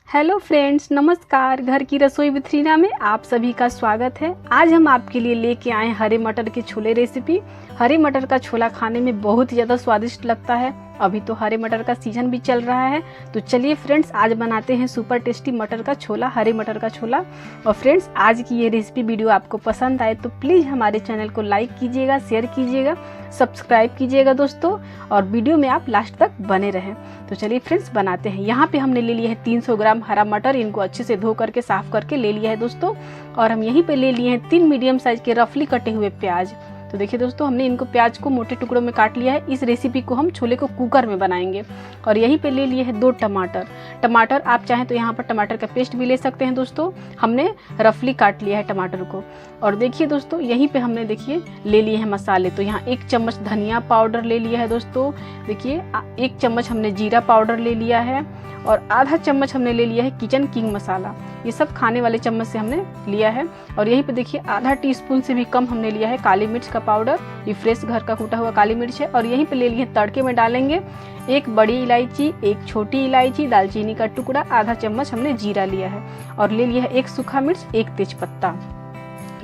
Hello friends, नमस्कार। घर की रसोई विद रीना में आप सभी का स्वागत है। आज हम आपके लिए लेके आए हरे मटर के छोले रेसिपी। हरे मटर का छोला खाने में बहुत ही ज़्यादा स्वादिष्ट लगता है। अभी तो हरे मटर का सीजन भी चल रहा है, तो चलिए फ्रेंड्स आज बनाते हैं सुपर टेस्टी मटर का छोला, हरे मटर का छोला। और फ्रेंड्स आज की ये रेसिपी वीडियो आपको पसंद आए तो प्लीज़ हमारे चैनल को लाइक कीजिएगा, शेयर कीजिएगा, सब्सक्राइब कीजिएगा दोस्तों, और वीडियो में आप लास्ट तक बने रहें। तो चलिए फ्रेंड्स बनाते हैं। यहाँ पे हमने ले लिया है 300 ग्राम हरा मटर। इनको अच्छे से धो करके साफ करके ले लिया है दोस्तों। और हम यहीं पे ले लिए हैं 3 मीडियम साइज के रफली कटे हुए प्याज। तो देखिए दोस्तों, हमने इनको प्याज को मोटे टुकड़ों में काट लिया है। इस रेसिपी को हम छोले को कुकर में बनाएंगे। और यहीं पे ले लिए हैं 2 टमाटर। आप चाहें तो यहाँ पर टमाटर का पेस्ट भी ले सकते हैं दोस्तों। हमने रफली काट लिया है टमाटर को। और देखिए दोस्तों, यहीं पे हमने देखिए ले लिए हैं मसाले। तो यहाँ 1 चम्मच धनिया पाउडर ले लिया है दोस्तों। देखिए 1 चम्मच हमने जीरा पाउडर ले लिया है, और आधा चम्मच हमने ले लिया है किचन किंग मसाला। ये सब खाने वाले चम्मच से हमने लिया है। और यहीं पे देखिए आधा टीस्पून से भी कम हमने लिया है काली मिर्च का पाउडर। ये फ्रेश घर का कूटा हुआ काली मिर्च है। और यहीं पे ले लिए तड़के में डालेंगे 1 बड़ी इलायची, 1 छोटी इलायची, दालचीनी का टुकड़ा, आधा चम्मच हमने जीरा लिया है, और ले लिया है 1 सूखा मिर्च, 1 तेजपत्ता।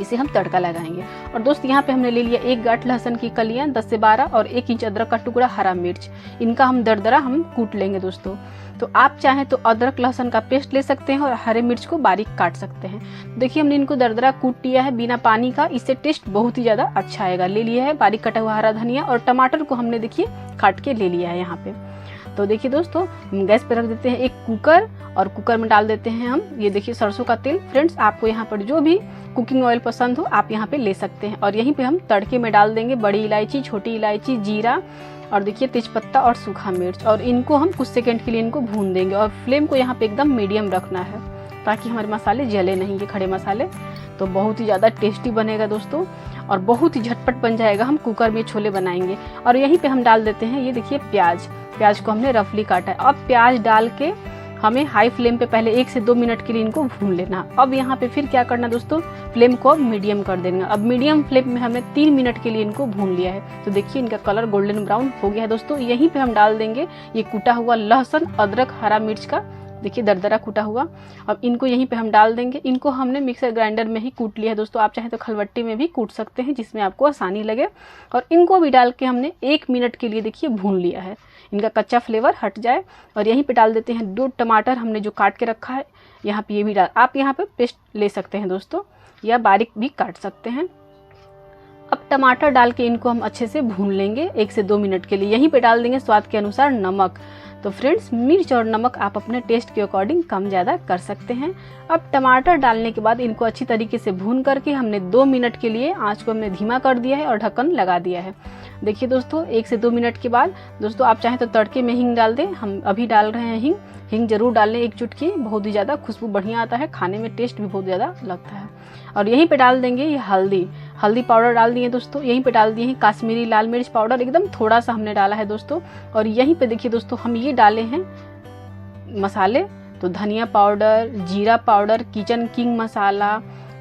इसे हम तड़का लगाएंगे। और दोस्त यहाँ पे हमने ले लिया 1 गांठ लहसुन की कलियां 10 से 12, और 1 इंच अदरक का टुकड़ा, हरा मिर्च। इनका हम दरदरा कूट लेंगे दोस्तों। तो आप चाहें तो अदरक लहसुन का पेस्ट ले सकते हैं और हरे मिर्च को बारीक काट सकते हैं। देखिए हमने इनको दरदरा कूट लिया है बिना पानी का। इससे टेस्ट बहुत ही ज़्यादा अच्छा आएगा। ले लिया है बारीक कटा हुआ हरा धनिया, और टमाटर को हमने देखिए काट के ले लिया है यहाँ पे। तो देखिए दोस्तों, गैस पे रख देते हैं 1 कुकर, और कुकर में डाल देते हैं हम ये देखिए सरसों का तेल। फ्रेंड्स आपको यहाँ पर जो भी कुकिंग ऑयल पसंद हो आप यहाँ पे ले सकते हैं। और यहीं पे हम तड़के में डाल देंगे बड़ी इलायची, छोटी इलायची, जीरा, और देखिए तेजपत्ता और सूखा मिर्च। और इनको हम कुछ सेकंड के लिए इनको भून देंगे। और फ्लेम को यहाँ पे एकदम मीडियम रखना है ताकि हमारे मसाले जले नहीं, ये खड़े मसाले। तो बहुत ही ज़्यादा टेस्टी बनेगा दोस्तों, और बहुत ही झटपट बन जाएगा। हम कुकर में छोले बनाएंगे। और यहीं पे हम डाल देते हैं ये देखिए प्याज को हमने रफली काटा है। अब प्याज डाल के हमें हाई फ्लेम पे पहले 1 से 2 मिनट के लिए इनको भून लेना। अब यहाँ पे फिर क्या करना दोस्तों, फ्लेम को अब मीडियम कर देना। अब मीडियम फ्लेम में हमने 3 मिनट के लिए इनको भून लिया है। तो देखिए इनका कलर गोल्डन ब्राउन हो गया है दोस्तों। यहीं पे हम डाल देंगे ये कूटा हुआ लहसुन, अदरक, हरा मिर्च का देखिए दरदरा कूटा हुआ। अब इनको यहीं पे हम डाल देंगे। इनको हमने मिक्सर ग्राइंडर में ही कूट लिया है दोस्तों। आप चाहें तो खलबट्टी में भी कूट सकते हैं, जिसमें आपको आसानी लगे। और इनको भी डाल के हमने 1 मिनट के लिए देखिए भून लिया है, इनका कच्चा फ्लेवर हट जाए। और यहीं पे डाल देते हैं 2 टमाटर हमने जो काट के रखा है। यहाँ पे ये भी डाल, आप यहाँ पे पेस्ट ले सकते हैं दोस्तों, या बारीक भी काट सकते हैं। अब टमाटर डाल के इनको हम अच्छे से भून लेंगे 1 से 2 मिनट के लिए। यहीं पे डाल देंगे स्वाद के अनुसार नमक। तो फ्रेंड्स मिर्च और नमक आप अपने टेस्ट के अकॉर्डिंग कम ज़्यादा कर सकते हैं। अब टमाटर डालने के बाद इनको अच्छी तरीके से भून करके हमने 2 मिनट के लिए आंच को हमने धीमा कर दिया है और ढक्कन लगा दिया है। देखिए दोस्तों 1 से 2 मिनट के बाद दोस्तों आप चाहें तो तड़के में हींग डाल दें। हम अभी डाल रहे हैं हींग जरूर डालें 1 चुटकी, बहुत ही ज़्यादा खुशबू बढ़िया आता है, खाने में टेस्ट भी बहुत ज़्यादा लगता है। और यहीं पे डाल देंगे ये हल्दी पाउडर डाल दिए दोस्तों। यहीं पे डाल दिए हैं काश्मीरी लाल मिर्च पाउडर, एकदम थोड़ा सा हमने डाला है दोस्तों। और यहीं पे देखिए दोस्तों हम ये डाले हैं मसाले, तो धनिया पाउडर, जीरा पाउडर, किचन किंग मसाला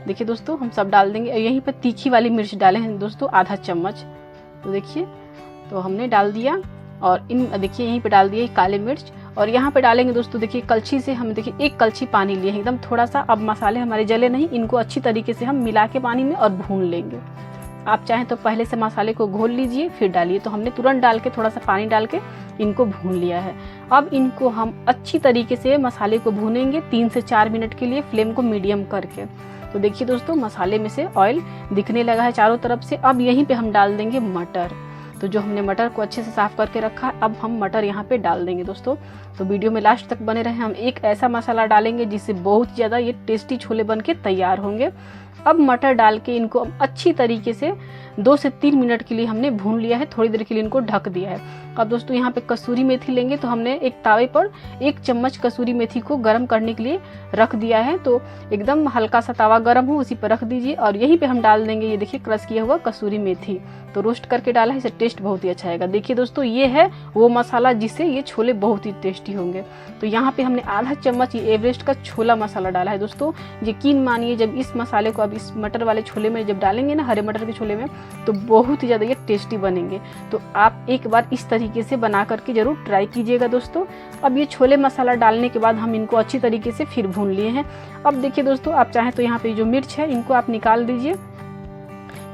देखिए दोस्तों हम सब डाल देंगे। और यहीं पे तीखी वाली मिर्च डाले हैं दोस्तों आधा चम्मच। तो देखिए तो हमने डाल दिया। और इन देखिए यहीं पे डाल दिए काले मिर्च। और यहाँ पे डालेंगे दोस्तों देखिए कलछी से हम देखिए 1 कलछी पानी लिए हैं, एकदम थोड़ा सा। अब मसाले हमारे जले नहीं, इनको अच्छी तरीके से हम मिला के पानी में और भून लेंगे। आप चाहें तो पहले से मसाले को घोल लीजिए फिर डालिए। तो हमने तुरंत डाल के थोड़ा सा पानी डाल के इनको भून लिया है। अब इनको हम अच्छी तरीके से मसाले को भूनेंगे 3 से 4 मिनट के लिए, फ्लेम को मीडियम करके। तो देखिए दोस्तों मसाले में से ऑयल दिखने लगा है चारों तरफ से। अब यहीं पे हम डाल देंगे मटर। तो जो हमने मटर को अच्छे से साफ करके रखा है, अब हम मटर यहाँ पे डाल देंगे दोस्तों। तो वीडियो में लास्ट तक बने रहें। हम एक ऐसा मसाला डालेंगे जिससे बहुत ज़्यादा ये टेस्टी छोले बन के तैयार होंगे। अब मटर डाल के इनको अच्छी तरीके से 2 से 3 मिनट के लिए हमने भून लिया है, थोड़ी देर के लिए इनको ढक दिया है। अब दोस्तों यहाँ पे कसूरी मेथी लेंगे। तो हमने एक तावे पर 1 चम्मच कसूरी मेथी को गर्म करने के लिए रख दिया है। तो एकदम हल्का सा तवा गर्म हो उसी पर रख दीजिए। और यहीं पे हम डाल देंगे ये देखिए क्रश किया हुआ कसूरी मेथी। तो रोस्ट करके डाला है, इससे टेस्ट बहुत ही अच्छा आएगा। देखिए दोस्तों ये है वो मसाला जिससे ये छोले बहुत ही टेस्टी होंगे। तो यहाँ पे हमने आधा चम्मच ये एवरेस्ट का छोला मसाला डाला है दोस्तों। यकीन मानिए जब इस मसाले को अब इस मटर वाले छोले में जब डालेंगे ना, हरे मटर के छोले में, तो बहुत ही ज़्यादा ये टेस्टी बनेंगे। तो आप एक बार इस तरीके से बना करके ज़रूर ट्राई कीजिएगा दोस्तों। अब ये छोले मसाला डालने के बाद हम इनको अच्छी तरीके से फिर भून लिए हैं। अब देखिए दोस्तों, आप चाहें तो यहाँ पे जो मिर्च है इनको आप निकाल दीजिए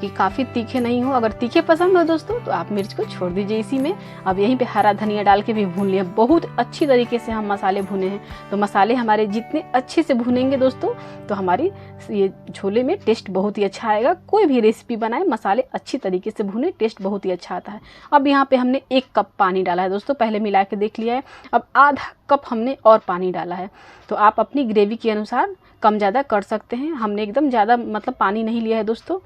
कि काफ़ी तीखे नहीं हो। अगर तीखे पसंद हो दोस्तों तो आप मिर्च को छोड़ दीजिए इसी में। अब यहीं पे हरा धनिया डाल के भी भून लिया। बहुत अच्छी तरीके से हम मसाले भुने हैं। तो मसाले हमारे जितने अच्छे से भुनेंगे दोस्तों तो हमारी ये छोले में टेस्ट बहुत ही अच्छा आएगा। कोई भी रेसिपी बनाए मसाले अच्छी तरीके से भुने, टेस्ट बहुत ही अच्छा आता है। अब यहाँ पे हमने 1 कप पानी डाला है दोस्तों, पहले मिला के देख लिया है। अब आधा कप हमने और पानी डाला है। तो आप अपनी ग्रेवी के अनुसार कम ज़्यादा कर सकते हैं। हमने एकदम ज़्यादा मतलब पानी नहीं लिया है दोस्तों।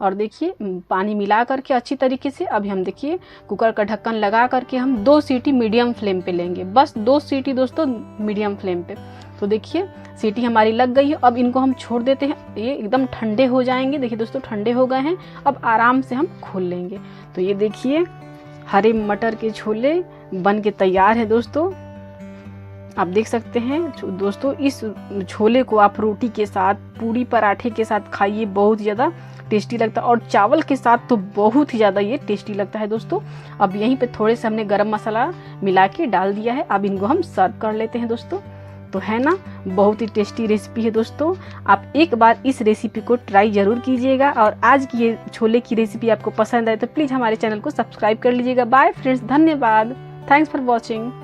और देखिए पानी मिला करके अच्छी तरीके से अभी हम देखिए कुकर का ढक्कन लगा करके हम 2 सीटी मीडियम फ्लेम पे लेंगे। बस 2 सीटी दोस्तों मीडियम फ्लेम पे। तो देखिए सीटी हमारी लग गई है। अब इनको हम छोड़ देते हैं, ये एकदम ठंडे हो जाएंगे। देखिए दोस्तों ठंडे हो गए हैं। अब आराम से हम खोल लेंगे। तो ये देखिए हरे मटर के छोले बन के तैयार है दोस्तों। आप देख सकते हैं दोस्तों, इस छोले को आप रोटी के साथ, पूरी पराठे के साथ खाइए, बहुत ज़्यादा टेस्टी लगता है। और चावल के साथ तो बहुत ही ज़्यादा ये टेस्टी लगता है दोस्तों। अब यहीं पे थोड़े से हमने गरम मसाला मिला के डाल दिया है। अब इनको हम सर्व कर लेते हैं दोस्तों। तो है ना, बहुत ही टेस्टी रेसिपी है दोस्तों। आप एक बार इस रेसिपी को ट्राई ज़रूर कीजिएगा। और आज की ये छोले की रेसिपी आपको पसंद आए तो प्लीज़ हमारे चैनल को सब्सक्राइब कर लीजिएगा। बाय फ्रेंड्स, धन्यवाद, थैंक्स फॉर वॉचिंग।